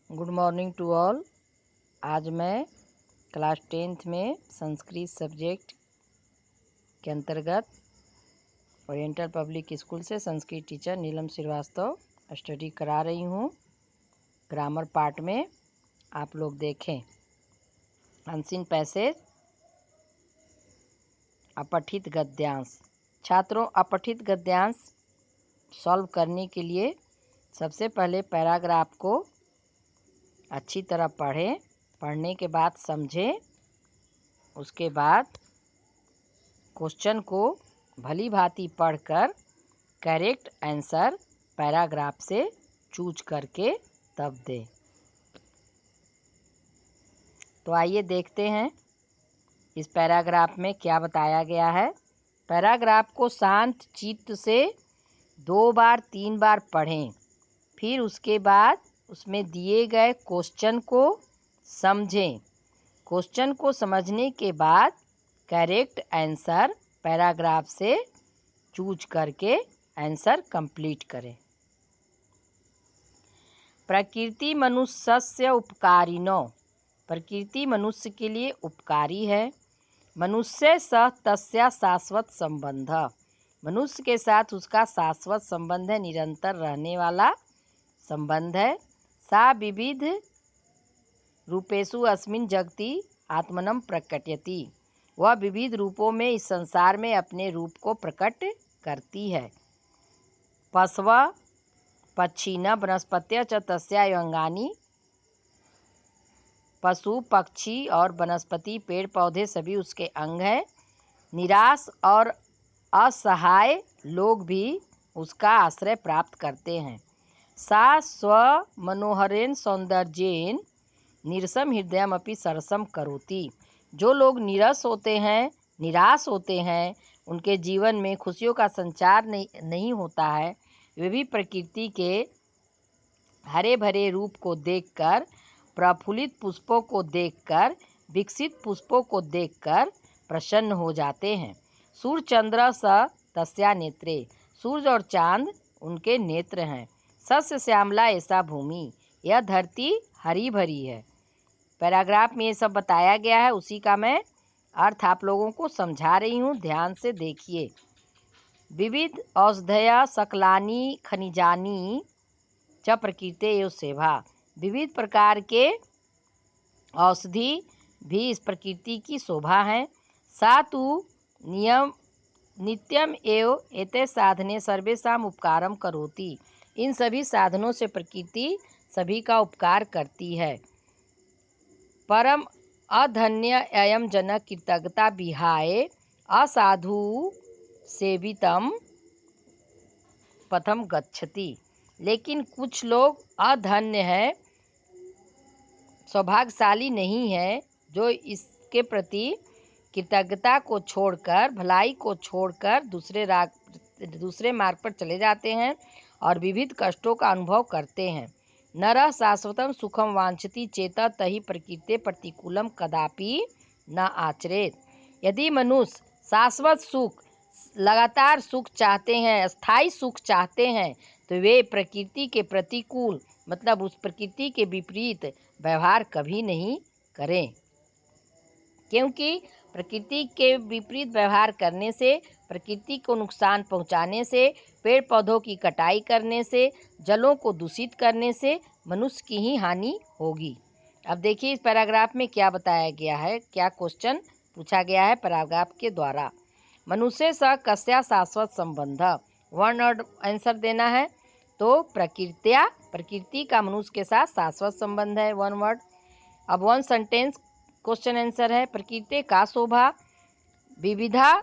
Good morning to all. आज मैं class 10th में संस्कृत सब्जेक्ट के अंतर्गत ओरिएंटल पब्लिक स्कूल से संस्कृत टीचर नीलम श्रीवास्तव स्टडी करा रही हूँ। ग्रामर पार्ट में आप लोग देखें। अनसीन पैसेज, अपठित गद्यांश। छात्रों, अपठित गद्यांश सॉल्व करने के लिए सबसे पहले पैराग्राफ को अच्छी तरह पढ़ें। पढ़ने के बाद समझें। उसके बाद क्वेश्चन को भली भांति पढ़कर करेक्ट आंसर पैराग्राफ से चूज करके तब दें। तो आइए देखते हैं इस पैराग्राफ में क्या बताया गया है। पैराग्राफ को शांत चित्त से 2 बार 3 बार पढ़ें। फिर उसके बाद उसमें दिए गए क्वेश्चन को समझें। क्वेश्चन को समझने के बाद करेक्ट आंसर पैराग्राफ से चूज करके आंसर कंप्लीट करें। प्रकृति मनुष्यस्य उपकारिणो। प्रकृति मनुष्य के लिए उपकारी है। मनुष्य सह तस्या शाश्वत संबंध। मनुष्य के साथ उसका शाश्वत संबंध है, निरंतर रहने वाला संबंध है। सा विविध रूपेषु अस्मिन् जगति आत्मनं प्रकटयति। वह विविध रूपों में इस संसार में अपने रूप को प्रकट करती है। पशव पक्षिण वनस्पत्य च तस्याः अंगानि। पशु, पक्षी और वनस्पति, पेड़ पौधे सभी उसके अंग हैं। निराश और असहाय लोग भी उसका आश्रय प्राप्त करते हैं। सा स्वमनोहरेण सौंदर्येन नीरसम हृदयमपि सरसम करोति। जो लोग नीरस होते हैं, निराश होते हैं, उनके जीवन में खुशियों का संचार नहीं होता है, वे भी प्रकृति के हरे भरे रूप को देखकर, प्रफुल्लित पुष्पों को देखकर, विकसित पुष्पों को देखकर प्रसन्न हो जाते हैं। सूर्य चंद्र स तस्या नेत्रे। सूर्य और चांद उनके नेत्र हैं। सस्य श्यामला ऐसा भूमि। यह धरती हरी भरी है। पैराग्राफ में ये सब बताया गया है, उसी का मैं अर्थ आप लोगों को समझा रही हूँ। ध्यान से देखिए। विविध औषधय सकलानि खनिजानि च प्रकृते एव सेवा। विविध प्रकार के औषधि भी इस प्रकृति की शोभा है। सातु नित्यम एव एते साधने सर्वेषाम उपकारम करोति। इन सभी साधनों से प्रकृति सभी का उपकार करती है। परम अधन्य अयम जनक कृतज्ञता विहाय असाधु सेवितम पथम गच्छति। लेकिन कुछ लोग अधन्य है, सौभाग्यशाली नहीं है, जो इसके प्रति कृतज्ञता को छोड़कर, भलाई को छोड़कर दूसरे मार्ग पर चले जाते हैं और विविध कष्टों का अनुभव करते हैं। नरः शाश्वतम सुखम वांछति चेत तहि प्रकृते प्रतिकूलम कदापि न आचरेत। यदि मनुष्य शाश्वत सुख, लगातार सुख चाहते हैं, स्थायी सुख चाहते हैं, तो वे प्रकृति के प्रतिकूल, मतलब उस प्रकृति के विपरीत व्यवहार कभी नहीं करें। क्योंकि प्रकृति के विपरीत व्यवहार करने से, प्रकृति को नुकसान पहुंचाने से, पेड़ पौधों की कटाई करने से, जलों को दूषित करने से मनुष्य की ही हानि होगी। अब देखिए इस पैराग्राफ में क्या बताया गया है, क्या क्वेश्चन पूछा गया है पैराग्राफ के द्वारा। मनुष्य स कस्या शाश्वत संबंध। वन वर्ड आंसर देना है। तो प्रकृति का मनुष्य के साथ शाश्वत संबंध है, वन वर्ड। अब वन सेंटेंस क्वेश्चन आंसर है। प्रकृति का शोभा। विविधा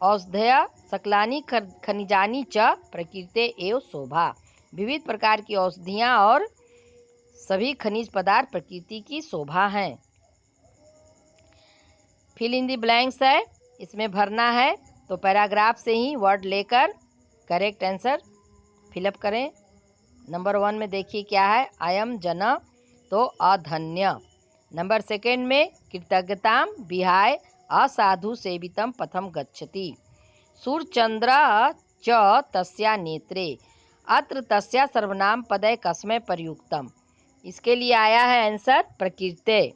औषधय सकलानि खनिजानि च प्रकृते एव शोभा। विविध प्रकार की औषधियाँ और सभी खनिज पदार्थ प्रकृति की शोभा हैं। फिल इन द ब्लैंक्स है, इसमें भरना है। तो पैराग्राफ से ही वर्ड लेकर करेक्ट आंसर फिलअप करें। नंबर 1 में देखिए क्या है, अयम जन, तो अधन्य। नंबर 2 में कृतज्ञताम विहाय असाधु सेवितम पथम गच्छति। सूर्यचंद्र च तस्या नेत्रे। अत्र तस्या सर्वनाम पदय कस्मै प्रयुक्तम। इसके लिए आया है आंसर प्रकृते।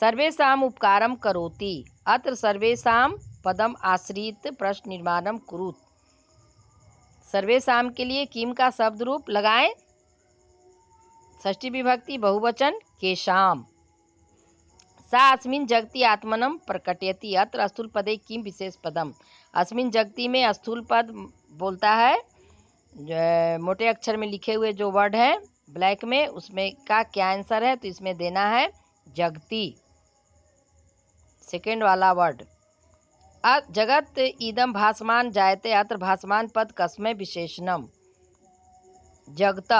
सर्वेषाम उपकारम करोति, अत्र सर्वेषाम पदम आश्रित प्रश्न निर्माणम कुरुत। सर्वेषाम के लिए किम का शब्द रूप लगाएं, षष्ठी विभक्ति बहुवचन केशाम। सा अस्मिन् जगति आत्मनं प्रकटयति, अत्र स्थूल पदे किम विशेष पदम। अस्मिन् जगति में स्थूल पद बोलता है, मोटे अक्षर में लिखे हुए जो वर्ड है ब्लैक में, उसमें का क्या आंसर है, तो इसमें देना है जगति, सेकेंड वाला वर्ड। जगत इदम भासमान जायते, अत्र भासमान पद कस्मै विशेषणम। जगत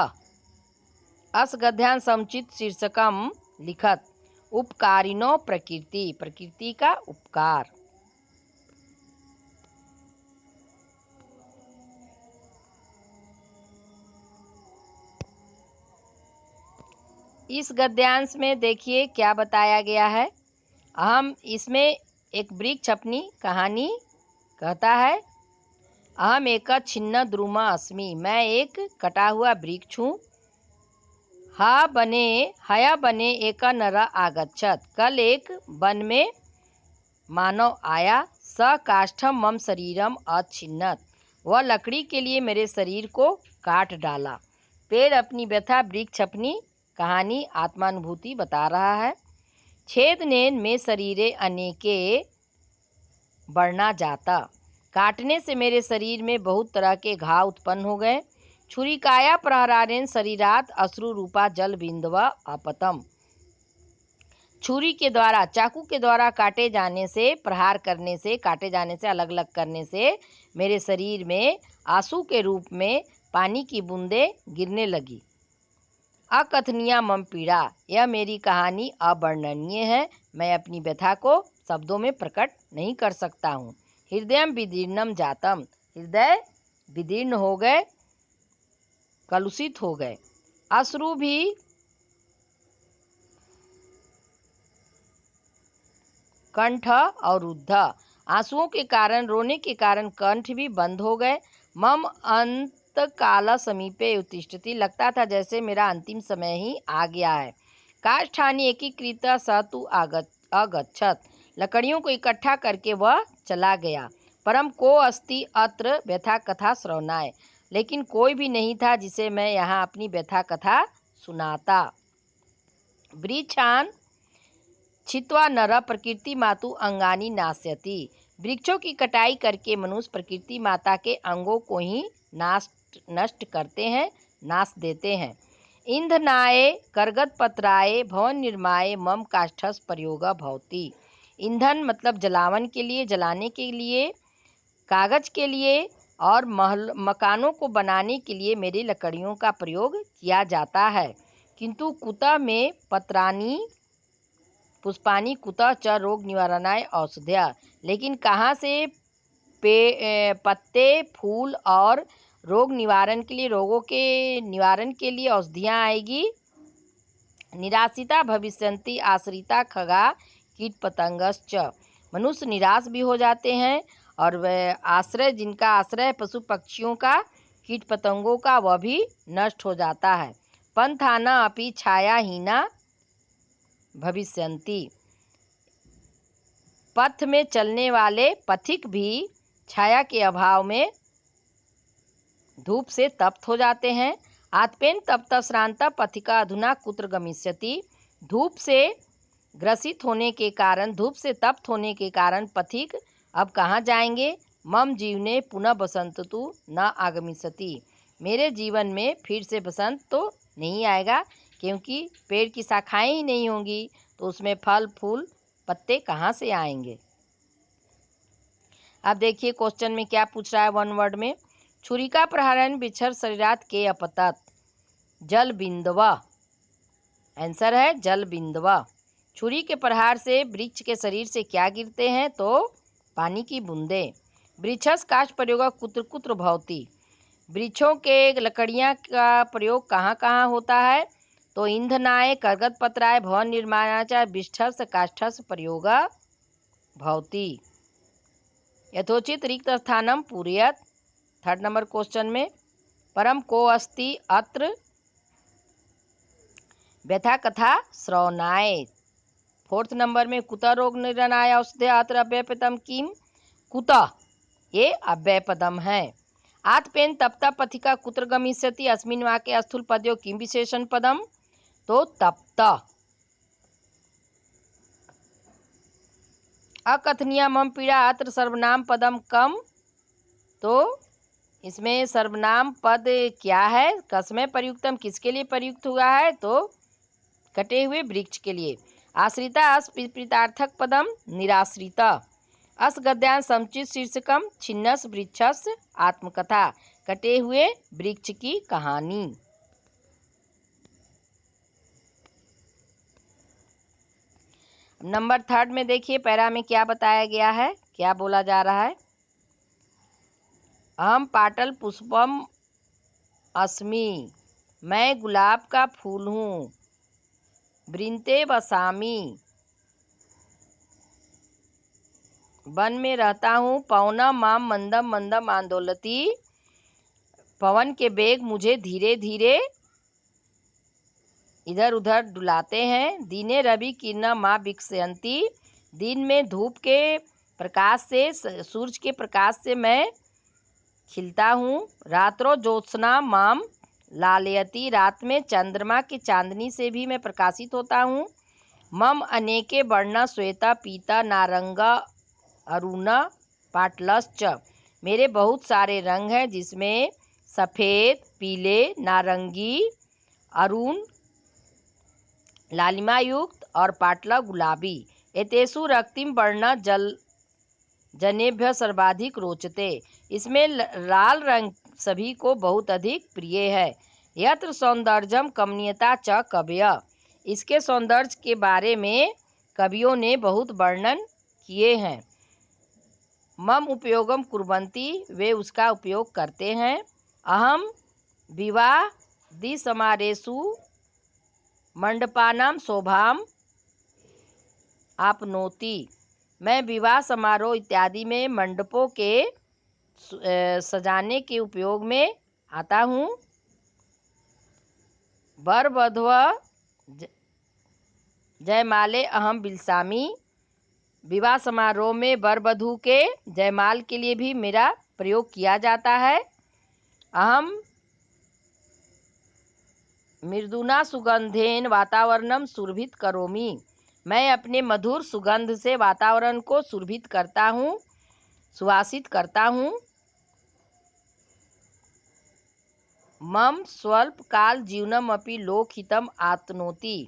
अस गद्यान समुचित शीर्षकम लिखत, उपकारिनो प्रकृति, प्रकृति का उपकार। इस गद्यांश में देखिए क्या बताया गया है। हम इसमें एक वृक्ष अपनी कहानी कहता है, अहम एक छिन्न द्रुम अस्मि, मैं एक कटा हुआ वृक्ष हूँ। हया बने एक नर आगच्छत, कल एक वन में मानव आया। स काष्ठम मम शरीरम अच्छिन्नत, वह लकड़ी के लिए मेरे शरीर को काट डाला। पेड़ अपनी व्यथा, वृक्ष अपनी कहानी, आत्मानुभूति बता रहा है। छेद नेन में शरीरे अनेके बढ़ना जाता, काटने से मेरे शरीर में बहुत तरह के घाव उत्पन्न हो गए। छुरिकाया प्रहरारेन शरीरात अश्रु रूपा जल बिंदव अपतम, छुरी के द्वारा, चाकू के द्वारा काटे जाने से, प्रहार करने से, काटे जाने से, अलग अलग करने से मेरे शरीर में आंसू के रूप में पानी की बूंदें गिरने लगी। अकथनीय मम पीड़ा, यह मेरी कहानी अवर्णनीय है, मैं अपनी व्यथा को शब्दों में प्रकट नहीं कर सकता हूँ। हृदय विदीर्णम जातम, हृदय विदीर्ण हो गए, कलुषित हो गए। अश्रु भी कंठ और रुद्ध, आंसुओं के कारण, रोने के कारण कंठ भी बंद हो गए। मम अंत काल समीपे उत्तिष्ठति, लगता था जैसे मेरा अंतिम समय ही आ गया है। काष्ठानि एकीकृत स तु अगच्छत, लकड़ियों को इकट्ठा करके वह चला गया। परम को अस्ति अत्र व्यथा कथा श्रवणाय, लेकिन कोई भी नहीं था जिसे मैं यहाँ अपनी व्यथा कथा सुनाता। वृक्षान छित्वा नर प्रकृति मातु अंगानी नाश्यति, वृक्षों की कटाई करके मनुष्य प्रकृति माता के अंगों को ही नष्ट करते हैं, नाश देते हैं। ईंधनाय करगत पत्राय भवन निर्माय मम काष्ठस प्रयोग भवति, ईंधन मतलब जलावन के लिए, जलाने के लिए, कागज के लिए और मकानों को बनाने के लिए मेरी लकड़ियों का प्रयोग किया जाता है। किंतु कुतः में पत्राणी पुष्पानी कुतः च रोग निवारणाय औषध्या, लेकिन कहाँ से पत्ते, फूल और रोग निवारण के लिए, रोगों के निवारण के लिए औषधियाँ आएगी। निराशिता भविष्यन्ति आश्रिता खगा कीट पतंगश्च, मनुष्य निराश भी हो जाते हैं और वह आश्रय, जिनका आश्रय पशु पक्षियों का, कीट पतंगों का, वह भी नष्ट हो जाता है। पंथाना अपि छायाहीना भविष्यन्ति, पथ में चलने वाले पथिक भी छाया के अभाव में धूप से तप्त हो जाते हैं। आत्पेन तप्त श्रांत पथिका अधुना कुत्र गमिष्यति, धूप से ग्रसित होने के कारण, धूप से तप्त होने के कारण पथिक अब कहाँ जाएंगे। मम जीवने पुनः बसंत तु न आगमिष्यति, मेरे जीवन में फिर से बसंत तो नहीं आएगा, क्योंकि पेड़ की शाखाएं ही नहीं होंगी तो उसमें फल फूल पत्ते कहाँ से आएंगे। अब देखिए क्वेश्चन में क्या पूछ रहा है वन वर्ड में। छुरिका प्रहारन बिछर शरीरात के अपतत, जल बिंदवा, आंसर है जल बिंदवा। छुरी के प्रहार से वृक्ष के शरीर से क्या गिरते हैं, तो पानी की बूंदें। वृक्षस काष्ठ प्रयोग कुत्र कुत्र भवति, वृक्षों के लकड़ियाँ का प्रयोग कहाँ कहाँ होता है, तो ईंधनाय करगत पत्राय भवन निर्माणाय विष्ठस काष्ठस प्रयोग भवति। यथोचित रिक्त स्थानम पूरयत, थर्ड नंबर क्वेश्चन में। परम को अस्ति अत्र व्यथा कथा श्रवणाय। 4th नंबर में कुतः रोग निरनाय औषधे अत्र अव्ययपदम किम। कुतः ये अव्यय पदम है। आत्पेन तप्ता पथिका कुत्र गमिष्यति अस्मिन् वाक्ये स्थूल पद्यो किम विशेषण पदम। तो तप्त। अकथनीय मम पीड़ा अत्र सर्वनाम पदम कम। तो इसमें सर्वनाम पद क्या है, कस्मै प्रयुक्तम, किसके लिए प्रयुक्त हुआ है, तो कटे हुए वृक्ष के लिए। आश्रिता अस प्रीतार्थक पदम निराश्रित। अस गद्यांश समुचित शीर्षकम छिन्नस वृक्षस आत्मकथा, कटे हुए वृक्ष की कहानी। नंबर 3 में देखिए पैरा में क्या बताया गया है, क्या बोला जा रहा है। अहम पाटल पुष्पम अस्मि, मैं गुलाब का फूल हूँ। वृन्ते वसामि, वन में रहता हूँ। पवना माम मंदम मंदम आंदोलती, पवन के वेग मुझे धीरे धीरे इधर उधर डुलाते हैं। दिने रवि किरणा माँ विकसयंती, दिन में धूप के प्रकाश से, सूरज के प्रकाश से मैं खिलता हूँ। रात्रो ज्योत्सना माम लालयति, रात में चंद्रमा की चांदनी से भी मैं प्रकाशित होता हूँ। मम अनेके वर्णा श्वेता पीता नारंगा अरुणा पाटलश्च, मेरे बहुत सारे रंग हैं जिसमें सफ़ेद, पीले, नारंगी, अरुण लालिमा युक्त और पाटला गुलाबी। एतेषु रक्तिम वर्ण जल जनेभ्य सर्वाधिक रोचते, इसमें लाल रंग सभी को बहुत अधिक प्रिय है। यत्र सौंदर्यम कमनीयता च कवय, इसके सौंदर्य के बारे में कवियों ने बहुत वर्णन किए हैं। मम उपयोगम कुर्वन्ति, वे उसका उपयोग करते हैं। अहम विवाह समारेषु मंडपानां शोभाम आपनोति, मैं विवाह समारोह इत्यादि में मंडपों के सजाने के उपयोग में आता हूँ। वर वधव जयमाले अहम बिलसामी, विवाह समारोह में वर वधू के जयमाल के लिए भी मेरा प्रयोग किया जाता है। अहम मृदुना सुगंधेन वातावरणम सुरभित करोमि, मैं अपने मधुर सुगंध से वातावरण को सुरभित करता हूँ, सुवासित करता हूँ। मम स्वल्प काल जीवनम अपि लोकहितम आतनोति,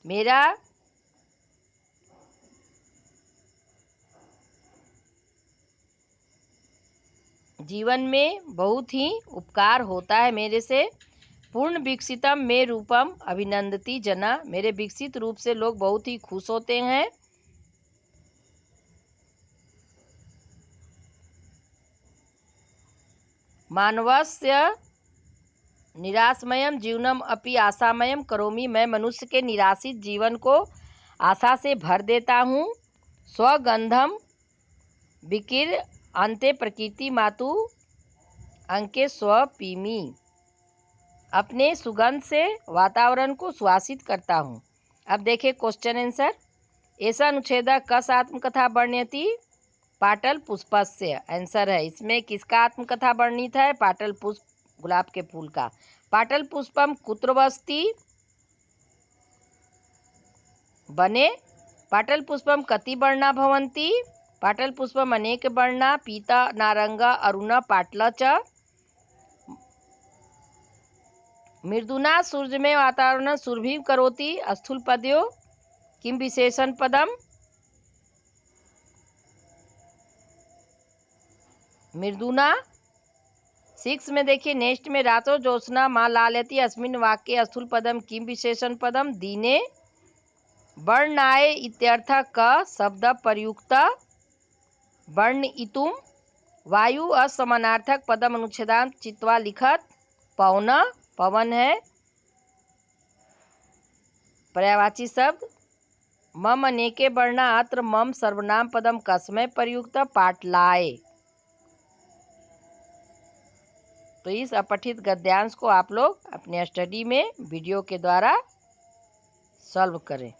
मेरा जीवन में बहुत ही उपकार होता है मेरे से। पूर्ण विकसितम में रूपम अभिनंदती जना, मेरे विकसित रूप से लोग बहुत ही खुश होते हैं। मानवस्य निराशमयम जीवनम अपि आशामयम करोमि, मैं मनुष्य के निराशित जीवन को आशा से भर देता हूँ। स्वगंधम विकिर अंते प्रकृति मातु अंके स्वपीमी, अपने सुगंध से वातावरण को सुवासित करता हूँ। अब देखिए क्वेश्चन आंसर। ऐसा अनुच्छेद कस आत्मकथा वर्ण्यति, पाटल पुष्पस्य, आंसर है इसमें किसका आत्मकथा वर्णित है, पाटल पुष्प गुलाब के फूल का। पाटल पुष्पम कुत्र वसति, बने। पाटल पुष्पम कति वर्णा भवन्ति, पाटल पुष्पम अनेक वर्णा, पीता नारंगा अरुणा पाटला च। मृदुना सूर्य में वातावरण सुरभि करोति स्थूल पद्यो किम विशेषण पदम। मृदुना 6 में देखिए नेक्स्ट में रातो ज्योत्सना माँ लालयति अस्मिन् वाक्ये स्थूल पदम किम विशेषण पदम। दीने वर्णाय इत्यर्थ क शब्द प्रयुक्त वर्णयितुम, वायु असमानार्थक पदम अनुच्छेदांत चित्वा लिखत। पवन, पवन है पर्यायवाची शब्द। मम अनेके वर्णा अत्र मम सर्वनाम पदम कस्मै प्रयुक्त पाटलाय। तो इस अपठित गद्यांश को आप लोग अपने स्टडी में वीडियो के द्वारा सॉल्व करें।